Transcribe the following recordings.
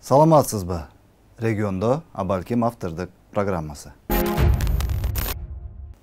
Саламатсызбы? Региондо Абалким автордук программасы.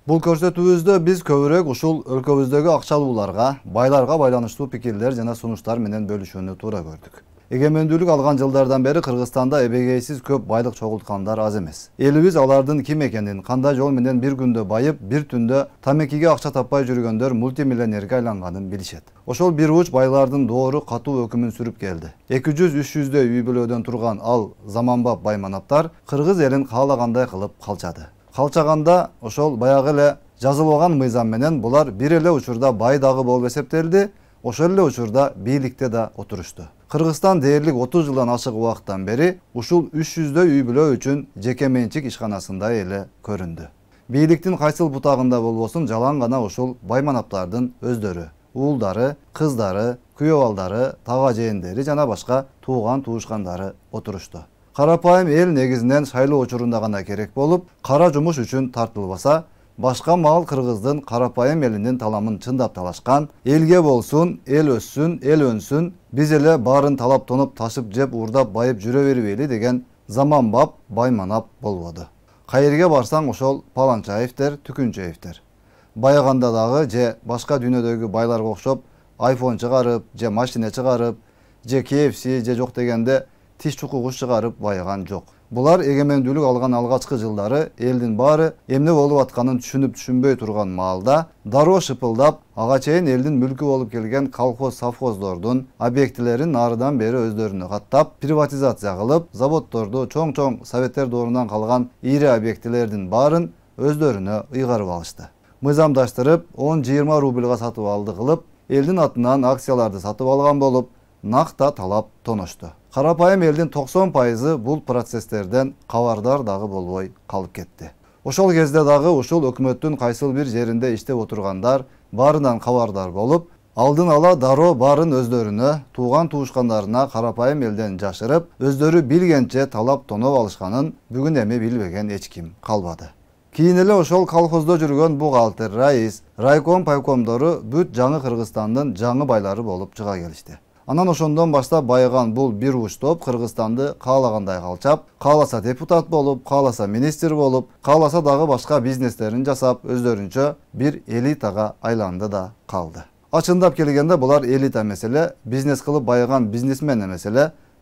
Бул көрсөтүүбүздө биз көбүрөөк ушул өлкөбүздөгү акчалууларга, байларга байланыштуу пикирлер жана сунуштар менен бөлүшүүнү туура көрдүк. Эгемендүүлүк алган жылдардан бери Кыргызстанда эбегейсиз көп байлык чогулткандар аз эмес. Элибиз алардын ким экенин, кандай жол менен бир күндө байып, бир түндө тамекиге акча таппай жүргөндөр мультимиллионерге айланганын билишет. Ошол бир уч байлардын доору катуу өкүмүн сүрүп келди. 200-300дөй үй бүлөдөн турган ал заманбап байманаптар кыргыз элин каалагандай кылып калчады. Калчаганда ошол баягы эле жазылбаган мыйзам менен булар бир эле учурда бай дагы болуп эсептелди, ошол эле учурда бийликте да отурушту. Кыргызстан дээрлик 30 жылдан ашык убакыттан бери ушул 300дөй үй бүлө үчүн жеке менчик ишканасындай эле көрүндү. Бийликтин кайсыл бутагында болбосун жалаң гана ушул байманаптардын өздөрү, уулдары, кыздары, күйөө балдары, тага жээндери жана башка тууган туушкандары отурушту. Карапайым эл негизинен шайлоо учурунда гана керек болуп, кара жумуш үчүн тартылбаса, башка мал кыргыздын карапайым элинин таламын чындап талашкан, элге болсун, эл өссүн, эл өнсүн, биз эле баарын талап тонуп ташып жеп уурдап байып жүрө бербейли деген заманбап байманап болбоду. Кайерге барсаң ошол Паланчаевдер, Түкүнчаевдер. Баяганда дагы же башка дүйнөдөгү байларга окшоп iPhone чыгарып, же машина чыгарып, же KFC, же жок дегенде тиш чукугуч чыгарып байыган жок. Булар эгемендүүлүк алган алгачкы жылдары элдин баары эмне болуп атканын түшүнбөй турган маалда дароо шыпылдап, ага чейин элдин мүлкү болуп келген колхоз-совхоздордун объектилерин нарыдан бери өздөрүнө каттап, приватизация кылып, заводдорду, чоң-чоң советтер доорунан калган ири объектилердин баарын өздөрүнө ыйгарып алышты. Мыйзамдаштырып, 10-20 рубльга сатып алды кылып, элдин атынан акцияларды сатып алган болуп, накта талап тоношту. Карапайым элдин 90% бул процесстерден кабардар дагы болбой калып кетти. Ошол кезде дагы ушул өкмөттүн кайсыл бир жеринде иштеп отургандар баарынан кабардар болуп, алдын ала дароо баарын өздөрүнө, тууган туушкандарына карапайым элден жашырып, өздөрү билгенче талап тоноп алышканын бүгүн эми билбеген эч ким калбады. Кийин эле ошол колхоздо жүргөн бухгалтер, раис, райком, пайкомдору бүт жаңы Кыргызстандын жаңы байлары болуп чыга келишти. Анан ошондон баштап байыган бул бир уч топ Кыргызстанды каалагандай калчап, кааласа депутат болуп, кааласа министр болуп, кааласа дагы башка бизнестерин жасап, өздөрүнчө бир элитага айланды да калды. Ачындап келгенде булар элита эмес, бизнес кылып байыган бизнесмен эмес,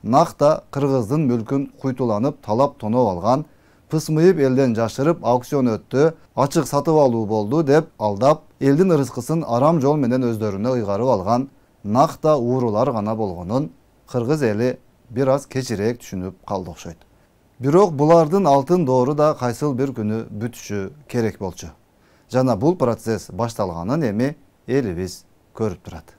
накта кыргыздын мүлкүн куйтуланып, талап тоноп алган, пысмыйып элден жашырып, аукцион өттү, ачык сатып алуу болду деп алдап, элдин ырыскысын арам жол менен өздөрүнө ыйгарып алган накта уурулар гана болгонун кыргыз эли бир аз кечирээк түшүнүп калды окшойт. Бирок булардын алтын доору да кайсыл бир күнү бүтүшү керек болчу. Жана бул процесс башталганын эми элибиз көрүп турат.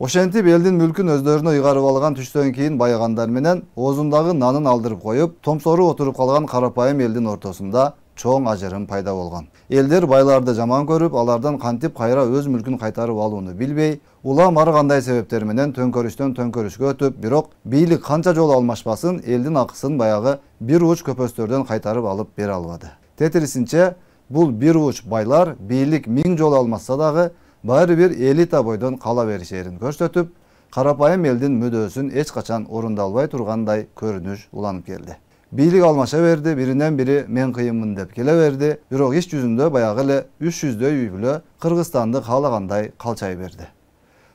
Ошентип элдин мүлкүн өздөрүнө ыйгарып алган түштөн кийин байыгандар менен оозундагы нанын алдырып коюп, томсоруп отуруп калган карапайым элдин ортосунда чоң ажырым пайда болгон. Элдер байларды жаман көрүп, алардан кантип кайра өз мүлкүн кайтарып алууну билбей, улам ар кандай себептер менен төңкөрүштөн төңкөрүшкө өтүп, бирок бийлик канча жолу алмашпасын, элдин акысын баягы бир уч көпөстөрдөн кайтарып алып бере албады. Тетирисинче, бул бир уч байлар бийлик 1000 жолу алмаса дагы, баары бир элита бойдон кала беришерин көрсөтүп, карапайым элдин мүдөөсүн эч качан орундалбай тургандай көрүнүш уланып келди. Бийлик алмаша берди, биринен бири мен кыйынмын деп келе берди, бирок иш жүзүндө баягы эле 300дөй үй бүлө Кыргызстанды каалагандай калчай берди.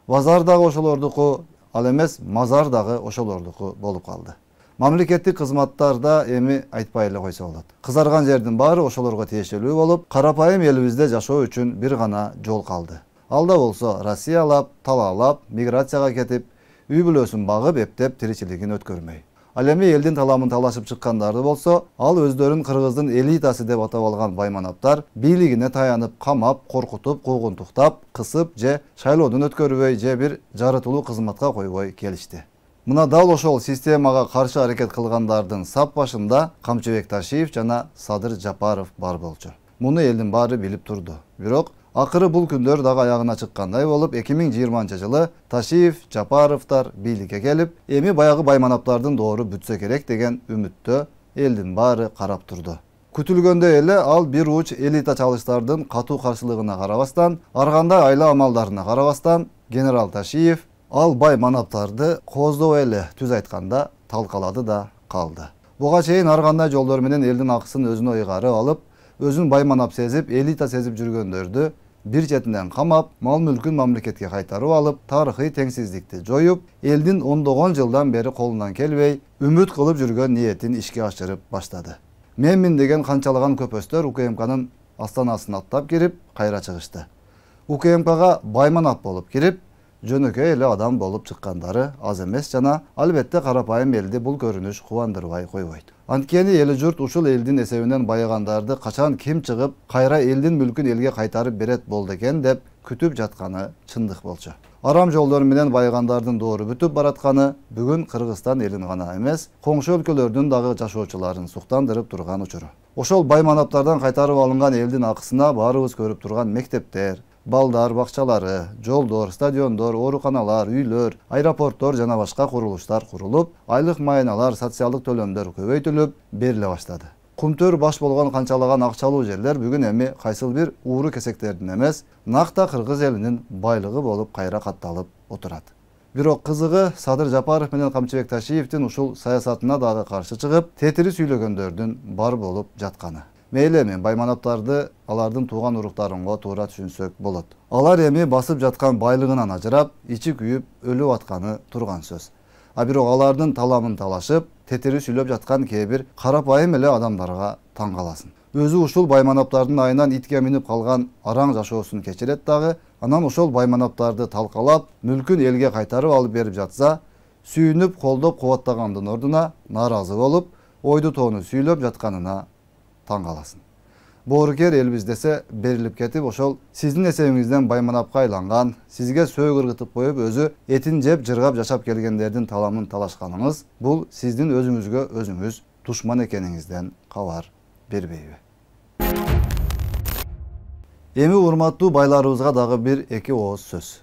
Базар дагы ошолордуку, ал эмес мазар дагы ошолордуку болуп калды. Мамлекеттик кызматтарда эми айтпай эле койсо болот. Кызарган жердин баары ошолорго тиешелүү болуп, карапайым элибизде жашоо үчүн бир гана жол калды. Алда болсо Россиялап, талаалап, миграцияга кетип, үй бүлөсүн багып, эптеп тиричилигин өткөрмөй. Ал эми элдин таламын талашып чыккандарды болсо, ал өздөрүн кыргыздын элитасы деп атап алган байманаптар бийлигине таянып, камап, коркутуп, куугунтуктап, кысып же шайлоодон өткөрбөй же бир жарытылуу кызматка койбой келишти. Мына дал ошол системага каршы аракет кылгандардын сап башында Камчыбек Ташиев жана Садыр Жапаров бар болчу. Муну элдин баары билип турду. Бирок акыры бул күндөр дагы аягына чыккандай болуп, 2020-жылы Ташиев, Жапаровтар бийликке келип, эми баягы байманаптардын доору бүтсө керек деген үмүттө элдин баары карап турду. Күтүлгөндөй эле ал бир уч элита чалыштардын катуу каршылыгына карабастан, ар кандай айла амалдарына карабастан, генерал Ташиев Al bay manaptарды кооздоо эле түз айтканда талкалады да калды. Буга чейин ар кандай жолдор менен элдин акысын өзүнө ыйгарып алып, өзүн бай манап сезип, элита сезип жүргөндөрдү бир четинен камап, мал мүлкүн мамлекетке кайтарып алып, тарыхый теңсиздикти жоюп, элдин ондогон жылдан бери колунан келбей, үмүт кылып жүргөн ниетин ишке ашырып баштады. Менмин деген канчалаган көпөстөр УКМКнын астанасына аттап кирип, кайра чыгышты. УКМКга бай манап болуп кирип, жөнөкөй эле адам болуп чыккандары аз эмес жана албетте карапайым элди бул көрүнүш кубандырбай койбойт. Анткени эли журт ушул элдин эсебинен байыгандарды качан ким чыгып, кайра элдин мүлкүн элге кайтарып берет болду экен деп күтүп жатканы чындык болчу. Арам жолдор менен байыгандардын доору бүтүп баратканы бүгүн Кыргызстан элин гана эмес, коңшу өлкөлөрдүн дагы жашоочуларын суктандырып турган учуру. Ошол бай манаптардан кайтарып алынган элдин акысына баарыбыз көрүп турган мектептер, балдар бакчалары, жолдор, стадиондор, ооруканалар, үйлөр, аэропорттор жана башка курулуштар курулуп, айлык майыналар, социалдык төлөмдөр көбөйтүлүп бериле баштады. Кумтөр баш болгон канчалаган акчалуу жерлер бүгүн эми кайсыл бир ууру кесектердин эмес, накта Кыргыз элинин байлыгы болуп кайра катталып отурат. Бирок кызыгы Садыр Жапаров менен Камчыбек Ташиевдин ушул саясатына дагы каршы чыгып, тетири сүйлөгөндөрдүн бар болуп жатканы. Мейли эми бай манаптарды алардын тууган уруктарынга туура түшүнсөк болот. Алар эми басып жаткан байлыгынан ажырап, ичи күйүп өлүп атканы турган сөз. А бирок алардын таламын талашып, тетири сүйлөп жаткан кээ бир карапайым эле адамдарга таң каласың. Өзү ушул бай манаптардын айынан итке минип калган араң жашоосун кечирет дагы, анан ошол бай манаптарды талкалап, мүлкүн элге кайтарып алып берип жатса, сүйүнүп, колдоп, кубаттагандын ордуна нааразы болуп, ойду тоону сүйлөп жатканына таң каласың. Боорукер элбиз десе берилип кетип, ошол сиздин эсебиңизден бай манапка айланган, сизге сөөгү ыргытып коюп, өзү этин жеп жыргап жашап келгендердин таламын талашканыңыз, бул сиздин өзүңүзгө өзүңүз душман экениңизден кабар бербейби? Эми урматтуу байларыбызга дагы бир эки ооз сөз.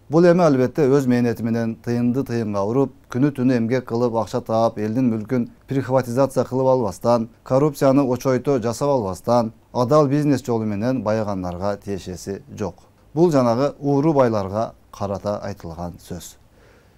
Бул эми албетте өз мээнети менен тыйынды тыйынга уруп, күнү түнү эмгек кылып акча таап, элдин мүлкүн прихватизация кылып албастан, коррупцияны очойто жасап албастан, адал бизнес жолу менен байыгандарга тиешеси жок. Бул жанагы ууру байларга карата айтылган сөз.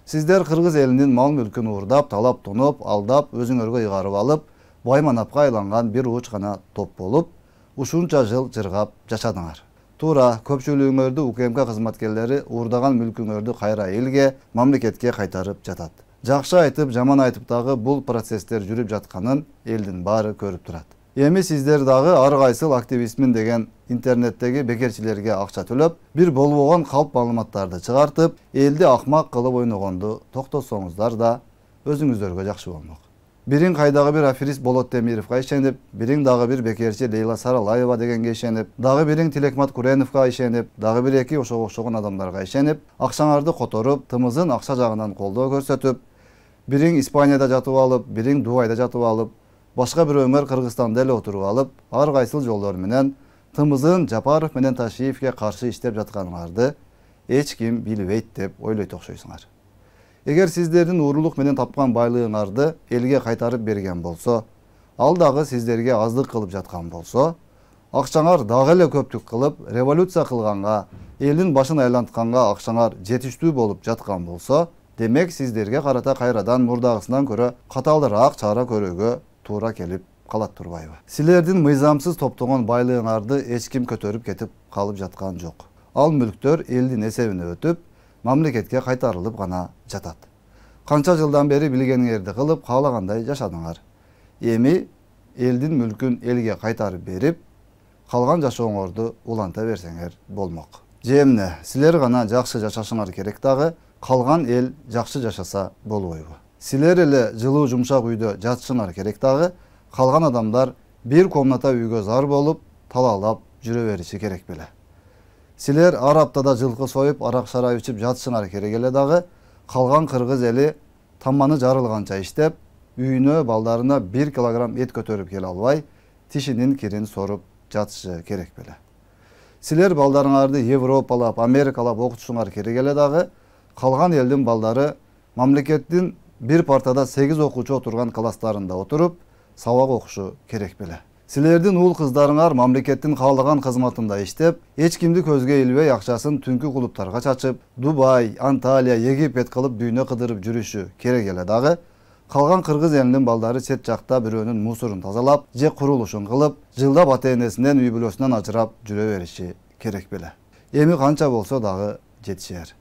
Сиздер Кыргыз элинин мал мүлкүн уурдап, талап тоноп, алдап, өзүңөргө ыйгарып алып, бай манапка айланган бир ууч гана топ болуп, ушунча жыл жыргап жашадыңар. Туура, көпчүлүгүңөрдү УКМК кызматкерлери уурдаган мүлкүңөрдү кайра элге, мамлекетке кайтарып жатат. Жакшы айтып, жаман айтып дагы бул процесстер жүрүп жатканын элдин баары көрүп турат. Эми сиздер дагы ар кайсыл активистмин деген интернеттеги бекерчилерге акча төлөп, бир болбогон калп маалыматтарды чыгартып, элди акмак кылып ойногонду токтотсоңуздар да өзүңүздөргө жакшы болмок. Бириң кайдагы бир аферист Болот Темировго ишенип, бириң дагы бир бекерчи Лейла Саралаева дегенге ишенип, дагы бириң Тилекмат Куреновго ишенип, дагы бир эки ошого окшогон адамдарга ишенип, акчаңарды которуп, тымызын акча жагынан колдоо көрсөтүп, бириң Испанияда жатып алып, бириң Дубайда жатып алып, башка бирөөңөр Кыргызстанда эле отуруп алып, ар кайсыл жолдор менен тымызын Жапаров менен Ташиевге каршы иштеп жатканыңарды эч ким билбейт деп ойлойт окшойсуңар. Эгер сиздердин уурулук менен тапкан байлыгыңарды элге кайтарып берген болсо, ал дагы сиздерге аздык кылып жаткан болсо, акчаңар дагы эле көптүк кылып, революция кылганга, элдин башын айлантканга акчаңар жетиштүү болуп жаткан болсо, демек сиздерге карата кайрадан мурдагысынан көрө каталдыраак чара көрүүгө туура келип калат турбайбы? Силердин мыйзамсыз топтогон байлыгыңарды эч ким көтөрүп кетип калып жаткан жок. Ал мүлктөр элдин эсебине өтүп, мамлекетке кайтарылып гана жатат. Канча жылдан бери билгениңерди кылып, каалагандай жашадыңар. Эми элдин мүлкүн элге кайтарып берип, калган жашооңорду уланта берсеңер болмок. Же эмне, силер гана жакшы жашашыңар керек дагы, калган эл жакшы жашаса болбойбу? Силер эле жылуу жумшак үйдө жатышыңар керек дагы, калган адамдар бир комната үйгө зар болуп, талаалап жүрө бериши керек беле? Силер ар аптада жылкы союп, арак шарап ичип жатышыңар керек эле дагы, калган кыргыз эли таманы жарылганча иштеп, үйүнө балдарына 1 килограмм эт көтөрүп келе албай, тишинин кирин соруп жатышы керек беле? Силер балдарыңарды Европалап, Америкалап окутушуңар керек эле дагы, калган элдин балдары мамлекеттин бир партада 8 окуучу отурган класстарында отуруп, сабак окушу керек беле? Силердин уул кыздарыңар мамлекеттин каалаган кызматында иштеп, эч кимди көзгө илбей акчасын түнкү клубтарга чачып, Дубай, Анталия, Египет кылып дүйнө кыдырып жүрүшү керек эле дагы. Калган кыргыз элинин балдары чет жакта бирөөнүн мусорун тазалап, же курулушун кылып, жылдап ата-энесинен үй бүлөсүнөн ажырап жүрө бериши керек беле. Эми канча болсо дагы жетишер.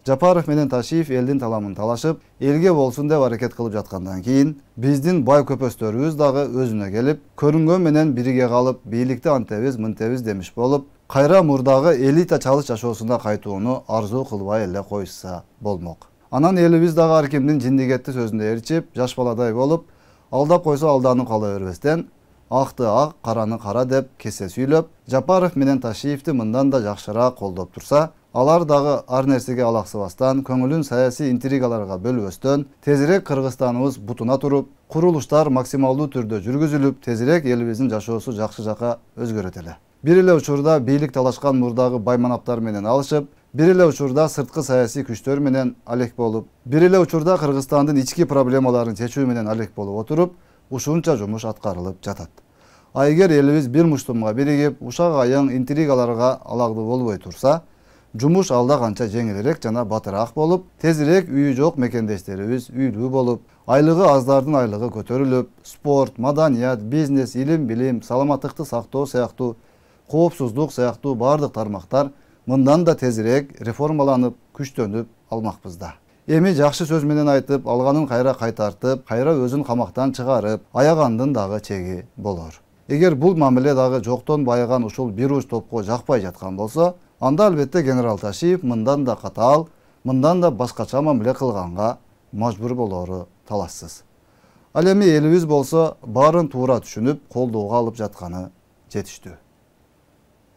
Жапаров менен Ташиев элдин таламын талашып, элге болсун деп аракет кылып жаткандан кийин, биздин бай көпөстөрүбүз дагы өзүнө келип, көрүнгөн менен бириге калып, бийликти антебиз, мынтебиз демиш болуп, кайра мурдагы элита чалыш жашоосуна кайтууну арзуу кылбай эле койса болмок. Анан элибиз дагы ар кимдин жиндигетти сөзүндө ээрчип, жаш баладай болуп, алдап койсо алданып кала бербестен, акты ак, караны кара деп кесе сүйлөп, Жапаров менен Ташиевди мындан да жакшыраак колдоп турса, алар дагы ар нерсеге алаксыбастан, көңүлүн саясий интригаларга бөлбөстөн, тезирээк Кыргызстаныбыз бутуна туруп, курулуштар максималдуу түрдө жүргүзүлүп, тезирээк элибиздин жашоосу жакшы жака өзгөрөт эле. Бир эле учурда бийлик талашкан мурдагы байманаптар менен алышып, бир эле учурда сырткы саясий күчтөр менен алек болуп, бир эле учурда Кыргызстандын ички проблемаларын чечүү менен алек болуп отуруп, ушунча жумуш аткарылып жатат. А эгер элибиз бир муштумга биригип, ушак айың интригаларга алагды болбой турса, жумуш алда канча жеңилирээк жана батыраак болуп, тезирээк үйү жок мекендештерибиз үйлүү болуп, айлыгы аздардын айлыгы көтөрүлүп, спорт, маданият, бизнес, илим, билим, саламаттыкты сактоо сыяктуу, коопсуздук сыяктуу бардык тармактар мындан да тезирээк реформаланып, күчтөнүп алмакпыз да. Эми жакшы сөз менен айтып, алганын кайра кайтартып, кайра өзүн камактан чыгарып, аягандын дагы чеги болор. Эгер бул мамиле дагы жоктон байыган ушул бир уч топко жакпай жаткан болсо, анда албетте генерал Ташиев мындан да катаал, мындан да башкача мамиле кылганга мажбур болору талашсыз. Ал эми элибиз болсо баарын туура түшүнүп, колдоого алып жатканы жетиштүү.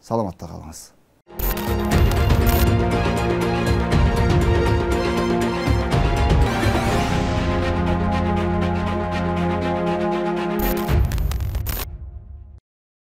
Саламатта калыңыз.